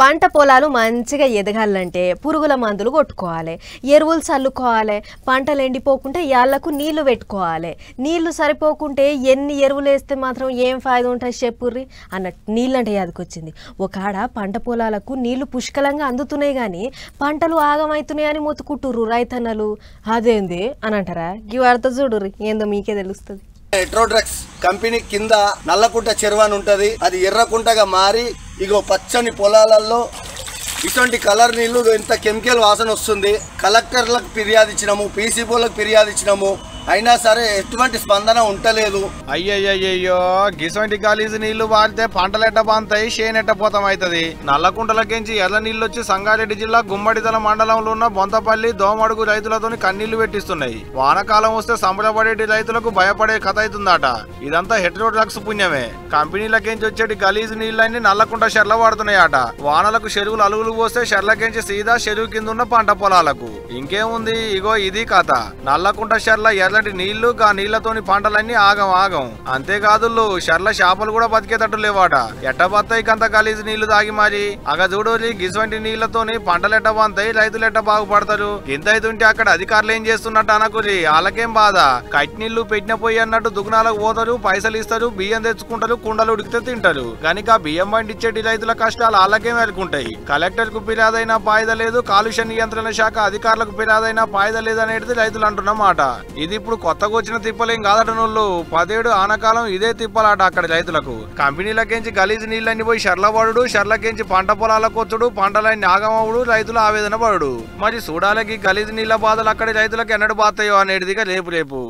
పంట పొలాలు మంచిగా ఎదగాలంటే పురుగుల మందులు కొట్టుకోవాలి, ఎరువులు చల్లుకోవాలి. పంటలు ఎండిపోకుంటే యాళ్లకు నీళ్లు పెట్టుకోవాలి. నీళ్లు సరిపోకుంటే ఎన్ని ఎరువులు వేస్తే మాత్రం ఏం ఫాయిదా ఉంటుంది చెప్పుర్రి అన్నట్టు నీళ్ళంటే యాదకొచ్చింది. ఒక పంట పొలాలకు నీళ్లు పుష్కలంగా అందుతున్నాయి కానీ పంటలు ఆగమవుతున్నాయని మొత్తుకుంటుర్రు రైతన్నలు. అదేంది అని అంటారా? ఈ వార్త చూడుర్రి, ఏందో మీకే తెలుస్తుంది. హెట్రోడ్రగ్స్ కంపెనీ కింద నల్లకుంట చెరువు అని ఉంటది. అది ఎర్రకుంటగా మారి ఇగో పచ్చని పొలాలలో ఇటువంటి కలర్ నీళ్లు ఇంత కెమికల్ వాసన వస్తుంది. కలెక్టర్లకు ఫిర్యాదు ఇచ్చినాము, పీసీబోలకు ఫిర్యాదు ఇచ్చినాము, అయినా సరే ఎటువంటి స్పందన ఉంటలేదు. అయ్యయ్యో గిసంటి గలీజు నీళ్లు వాడితే పంటలెట్ట బాంతాయి, చేనెట్ట పోతం అవుతుంది. నల్లకుంటలకించి ఎర్ర నీళ్లు వచ్చి సంగారెడ్డి జిల్లా గుమ్మడితల మండలంలో ఉన్న బొంతపల్లి దోమడుగు రైతులతోని కన్నీళ్లు పెట్టిస్తున్నాయి. వానకాలం వస్తే సంబరపడేటి రైతులకు భయపడే కథ అవుతుందట. ఇదంతా హెట్రోడ్రగ్స్ పుణ్యమే. కంపెనీలకించి వచ్చేటి గలీజు నీళ్ళని నల్లకుంట చెర్ల వాడుతున్నాయట. వానలకు చెరువులు అలుగులు పోస్తే చెర్లకించి సీదా చెరువు కింద ఉన్న పంట పొలాలకు. ఇంకేముంది, ఇగో ఇది కథ. నల్లకుంట చెర్ల ఎర్రటి నీళ్లు, గా నీళ్లతోని పంటలన్నీ ఆగం. అంతేకాదు షర్ల చేపలు కూడా బతికేటట్టు లేవాట. ఎట్ట బత్తాయి కంత గలీజు నీళ్లు తాగి మరి అగ చూడోరి గిసంటి నీళ్లతోని పంటలు ఎట్ట బాంతాయి, రైతులు ఎట్ట బాగుపడతారు. ఇంత అవుతుంటే అక్కడ అధికారులు ఏం చేస్తున్నట్టు అనకురి, వాళ్ళకేం బాధ. కట్టి నీళ్లు పెట్టిన పోయి అన్నట్టు దుకాణాలకు పోతారు, పైసలు ఇస్తారు, బియ్యం తెచ్చుకుంటారు, కుండలు ఉడికితే తింటారు. కనుక బియ్యం బండి ఇచ్చేటి రైతుల కష్టాలు వాళ్ళకేం వెళ్కుంటాయి. కలెక్టర్ కు ఫిర్యాదైనా పాయిదా లేదు, కాలుష్య నియంత్రణ శాఖ అధికారులకు ఫిర్యాదైనా పాయిదా లేదు అనేది రైతులు అంటున్నమాట. ఇది ఇప్పుడు కొత్తగా వచ్చిన తిప్పలేం కాదట. నోళ్ళు 10 ఏడు ఆనకాలం ఇదే తిప్పలాట అక్కడ రైతులకు. కంపెనీలకించి గలీజు నీళ్ళని పోయి షర్ల పడుడు, షర్లకించి పంట పొలాలకు వచ్చుడు, పంటలన్నీ ఆగమవుడు, రైతులు ఆవేదన పడుడు. మరి చూడాలకి గలీజు నీళ్ళ బాధలు అక్కడి రైతులకు ఎన్నడు బాతాయో అనేటిదిగా రేపు